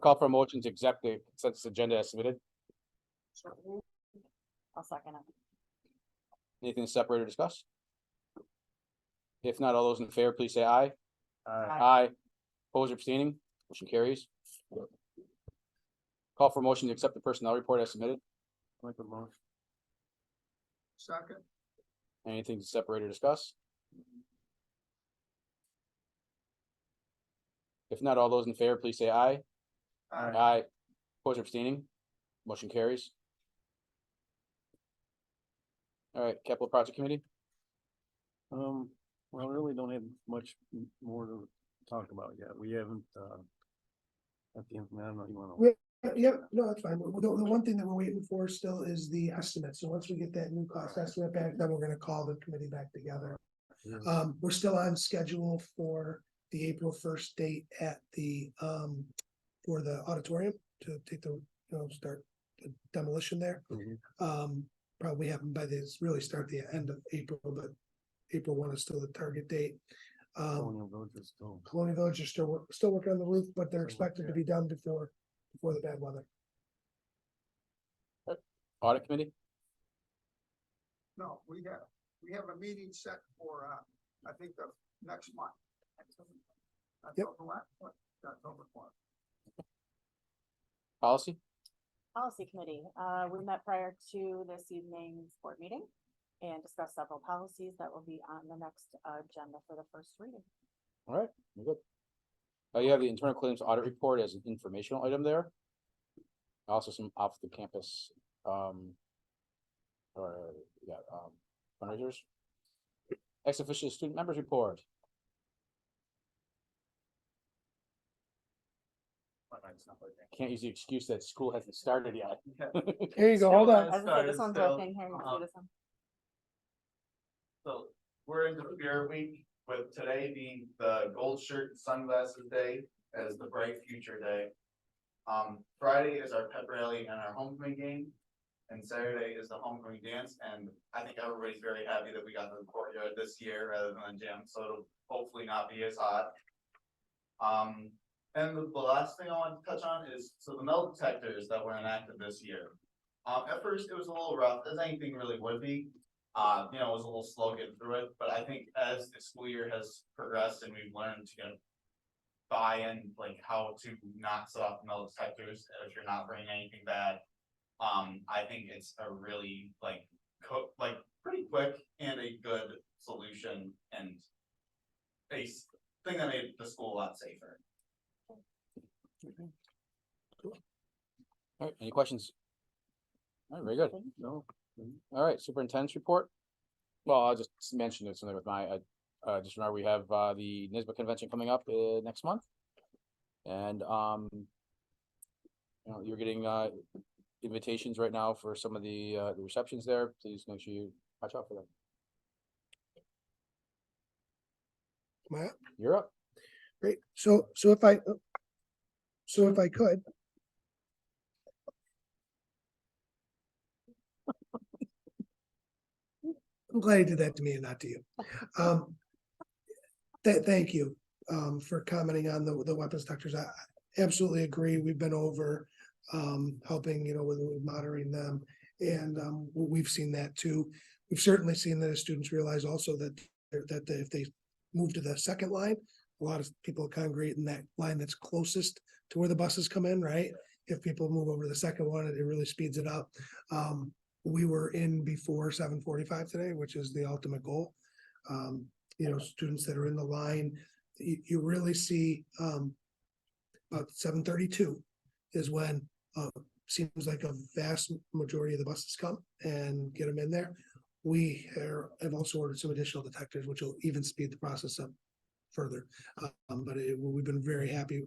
Call for a motion to accept the consensus agenda as submitted. I'll second it. Anything to separate or discuss? If not, all those in favor, please say aye. Aye. Opposed or abstaining, motion carries. Call for a motion to accept the personnel report as submitted. Make a motion. Second. Anything to separate or discuss? If not, all those in favor, please say aye. Aye. Opposed or abstaining, motion carries. All right, capital project committee. Well, I really don't have much more to talk about yet. We haven't, at the end, I don't know, you wanna. Yeah, no, that's fine. The one thing that we're waiting for still is the estimate. So once we get that new cost estimate back, then we're gonna call the committee back together. Yeah. We're still on schedule for the April 1st date at the, for the auditorium to take the, start the demolition there. Mhm. Probably happen by this, really start the end of April, but April 1 is still the target date. Colonial Village is still- Colonial Village is still working on the roof, but they're expected to be done before the bad weather. Audit committee. No, we have a meeting set for, I think the next month. Yep. October 4th. Policy. Policy committee, we met prior to this evening's board meeting and discussed several policies that will be on the next agenda for the first reading. All right, we're good. You have the internal claims audit report as an informational item there. Also some off the campus, fundraisers. Ex officio student members report. Can't use the excuse that school hasn't started yet. Here you go, hold on. I was gonna say, this one's working here. You can see this one. So we're into Spirit Week with today being the gold shirt sunglasses day as the bright future day. Friday is our pep rally and our homecoming game. And Saturday is the homecoming dance. And I think everybody's very happy that we got the courtyard this year rather than the gym. So it'll hopefully not be as hot. And the last thing I want to touch on is, so the metal detectors that were enacted this year. At first it was a little rough, as anything really would be. It was a little slow getting through it, but I think as the school year has progressed and we've learned to get buy-in, like how to not set off the metal detectors if you're not bringing anything bad. I think it's a really pretty quick and a good solution and a thing that made the school a lot safer. All right, any questions? All right, very good. No. All right, superintendent's report. Well, I'll just mention it something with my, just remember we have the NISBA convention coming up next month. And you're getting invitations right now for some of the receptions there. Please make sure you watch out for them. Matt? You're up. Great. So if I could. I'm glad he did that to me and not to you. Thank you for commenting on the weapons detectors. I absolutely agree. We've been over helping, with monitoring them, and we've seen that too. We've certainly seen that as students realize also that if they move to the second line, a lot of people congregate in that line that's closest to where the buses come in, right? If people move over to the second one, it really speeds it up. We were in before 7:45 today, which is the ultimate goal. Students that are in the line, you really see about 7:32 is when seems like a vast majority of the buses come and get them in there. We have also ordered some additional detectors, which will even speed the process up further. But we've been very happy.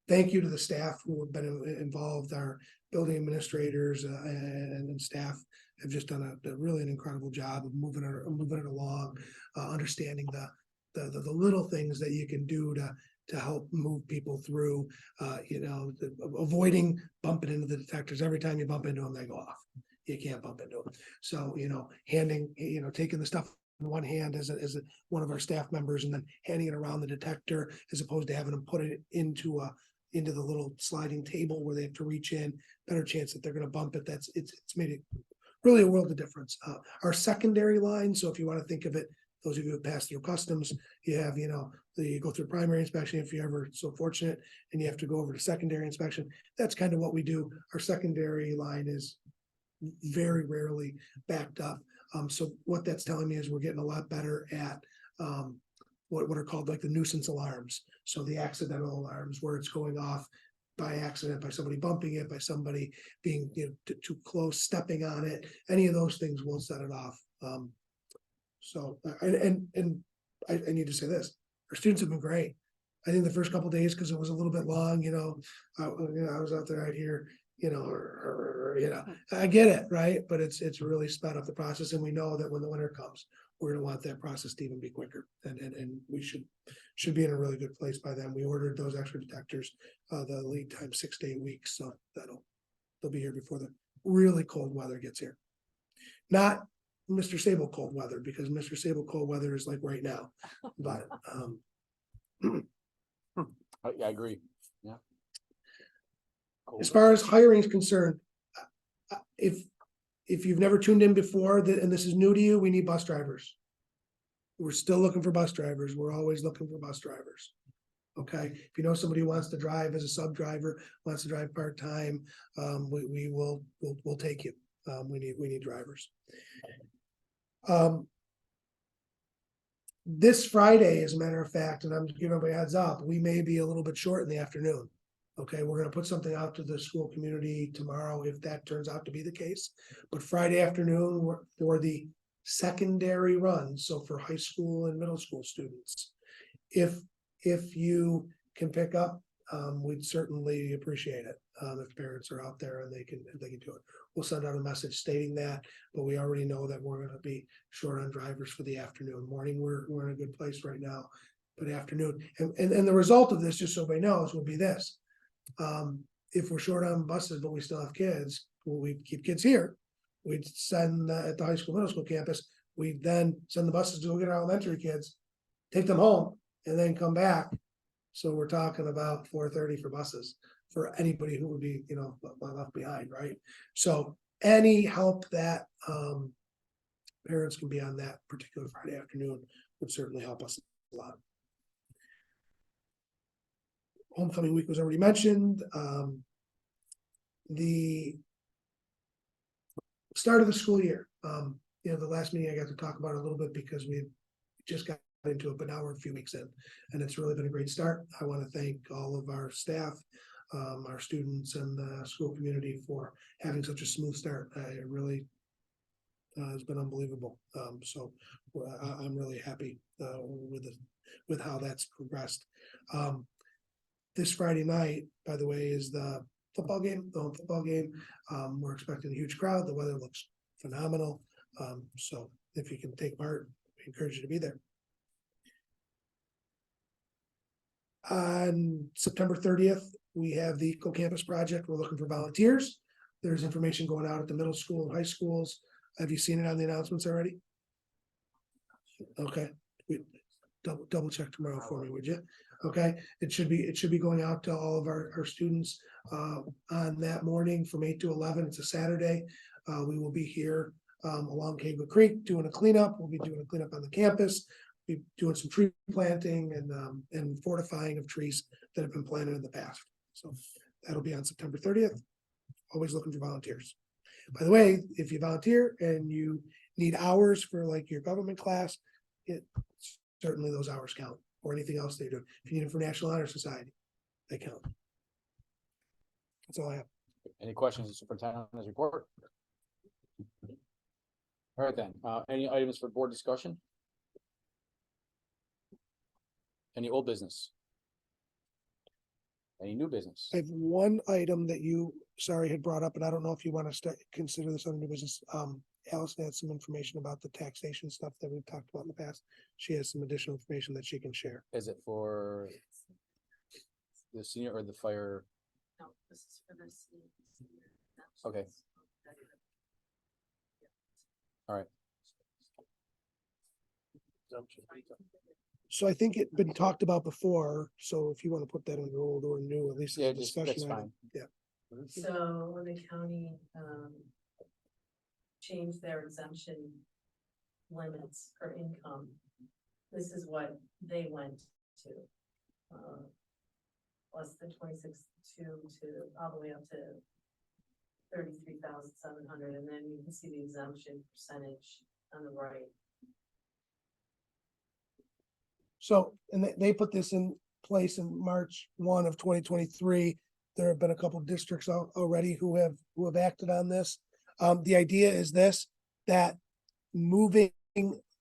Thank you to the staff who have been involved. Our building administrators and staff have just done a really an incredible job of moving it along, understanding the little things that you can do to help move people through, avoiding bumping into the detectors. Every time you bump into them, they go off. You can't bump into them. So, taking the stuff one hand as one of our staff members and then handing it around the detector as opposed to having them put it into the little sliding table where they have to reach in, better chance that they're gonna bump it. It's made it really a world of difference. Our secondary line, so if you want to think of it, those of you who pass through customs, you have, you go through primary inspection if you're ever so fortunate, and you have to go over to secondary inspection. That's kind of what we do. Our secondary line is very rarely backed up. So what that's telling me is we're getting a lot better at what are called like the nuisance alarms. So the accidental alarms where it's going off by accident, by somebody bumping it, by somebody being too close, stepping on it. Any of those things will set it off. So and I need to say this: our students have been great. I think the first couple of days, because it was a little bit long, I was out there right here, I get it, right? But it's really sped up the process, and we know that when the winter comes, we're gonna want that process to even be quicker, and we should be in a really good place by then. We ordered those extra detectors, the lead time 6 to 8 weeks, so they'll be here before the really cold weather gets here. Not Mr. Sable cold weather, because Mr. Sable cold weather is like right now, but I agree, yeah. Cool. as far as hiring is concerned, if you've never tuned in before, and this is new to you, we need bus drivers. We're still looking for bus drivers. We're always looking for bus drivers. Okay, if you know somebody who wants to drive as a sub driver, wants to drive part-time, we'll take you. We need drivers. This Friday, as a matter of fact, and I'm giving everybody a heads up, we may be a little bit short in the afternoon. Okay, we're gonna put something out to the school community tomorrow if that turns out to be the case. But Friday afternoon for the secondary run, so for high school and middle school students, if you can pick up, we'd certainly appreciate it. If parents are out there and they can do it. We'll send out a message stating that, but we already know that we're gonna be short on drivers for the afternoon. Morning, we're in a good place right now, but afternoon, and the result of this, just so everybody knows, would be this. If we're short on buses, but we still have kids, well, we keep kids here. We'd send at the high school, middle school campus, we'd then send the buses to go get our elementary kids, take them home, and then come back. So we're talking about 4:30 for buses for anybody who would be, left behind, right? So any help that parents can be on that particular Friday afternoon would certainly help us a lot. Homecoming week was already mentioned. The start of the school year. The last meeting I got to talk about a little bit because we just got into it, but now we're a few weeks in, and it's really been a great start. I want to thank all of our staff, our students, and the school community for having such a smooth start. It really has been unbelievable. So I'm really happy with how that's progressed. This Friday night, by the way, is the football game, the home football game. We're expecting a huge crowd. The weather looks phenomenal. So if you can take part, we encourage you to be there. On September 30th, we have the Eco-Campus project. We're looking for volunteers. There's information going out at the middle school and high schools. Have you seen it on the announcements already? Okay, double check tomorrow for me, would you? Okay, it should be going out to all of our students on that morning from 8 to 11. It's a Saturday. We will be here along Cagle Creek doing a cleanup. We'll be doing a cleanup on the campus. Be doing some tree planting and fortifying of trees that have been planted in the past. So that'll be on September 30th. Always looking for volunteers. By the way, if you volunteer and you need hours for like your government class, certainly those hours count, or anything else they do. If you need it for National Honor Society, they count. That's all I have. Any questions, on the superintendent's report? All right then, any items for board discussion? Any old business? Any new business? I have one item that you, had brought up, and I don't know if you want to consider this under new business. Allison had some information about the taxation stuff that we've talked about in the past. She has some additional information that she can share. Is it for the senior or the fire? No, this is for the senior. Okay. All right. exemption. So I think it been talked about before, so if you want to put that under old or new, at least Yeah, as a just, that's discussion item. fine. Yeah, So when the county, changed their exemption limits for income, this is what they went to. Less than 26,200 to all the way up to 33,700, and then you can see the exemption percentage on the right. so, and they put this in place in March 1 of 2023. There have been a couple districts already who have acted on this. The idea is this, that moving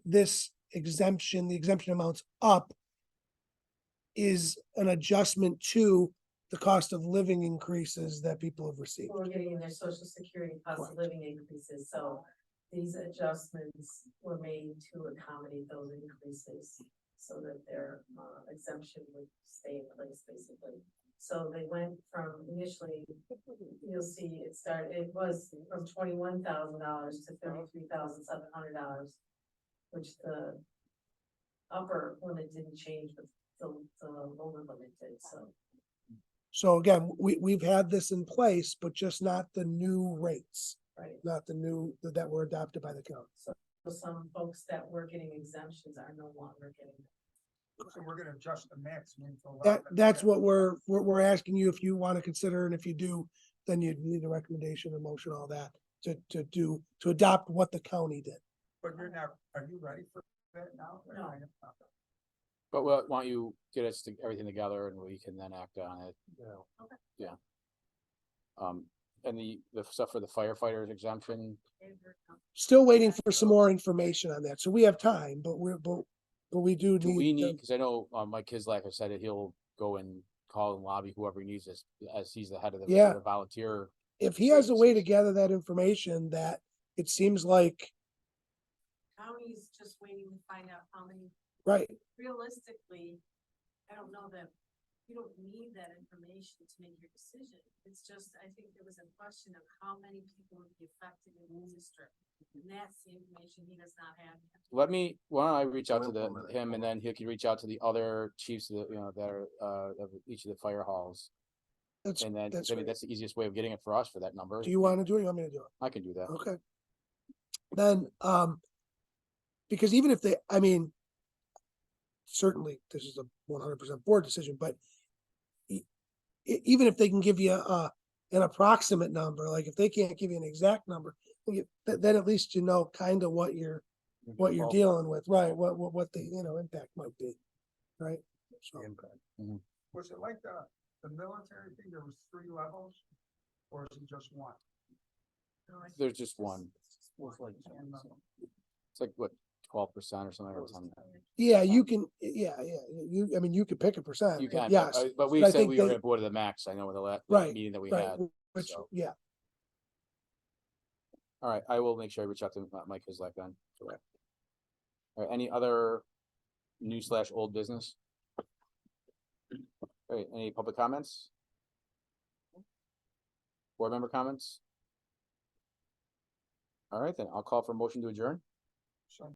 this exemption, the exemption amounts up is an adjustment to the cost of living increases that people have received. People are getting in their social security cost of Correct. living increases, so these adjustments were made to accommodate those increases. So that their exemption would stay in place, basically. So they went from initially, you'll see it was from $21,000 to $33,700. Which the upper limit didn't change, but the lower limit did, so. So again, we've had this in place, but just not the new rates, Right, not the new, that were adopted by the county. so some folks that were getting exemptions are no longer getting them. So we're gonna adjust the maximum. to allow That's them. what we're asking you if you want to consider, and if you do, then you need a recommendation, a motion, all that, to adopt what the county did. But you're not, are you ready for that now? No. But why don't you get us everything together and we can then act on it? And the stuff for the firefighters exemption, Still waiting for some more information on that, so we have time, but we do do we need. need, cause I know, Mike Kislak has said that he'll go and call and lobby whoever he needs as he's the head of Yeah. the volunteer. If he has a way to gather that information, that it seems like, County's just waiting to find out how many, right, realistically, I don't know that you don't need that information to make your decision. It's just, I think there was a question of how many people would be affected in the district. And that's the information he does not have. Why don't I reach out to him and then he can reach out to the other chiefs that, that are, of each of the fire halls. that's, And then, 'cause that's I mean, right. that's the easiest way of getting it for us for that number. Do you want to do it? You want me to do it? I can do that. Okay. Then, because even if they, I mean, certainly this is a 100% board decision, but even if they can give you an approximate number, like if they can't give you an exact number, then at least you know kind of what you're dealing with, right? What the, impact might be, right? So, Impact. Was it like the military thing, there was 3 levels? Or is it just one? There's just one. Was like, It's like what, 12% or something or something. yeah, you can, I mean, you could pick a percent, You but can, yes, but we but I said think we were they- gonna go to the max. I know with the last Right, meeting that we right, had. which, so. yeah, All right, I will make sure I reach out to Mike Kislak then. All right, any other new/old business? All right, any public comments? Board member comments? All right, then I'll call for a motion to adjourn. So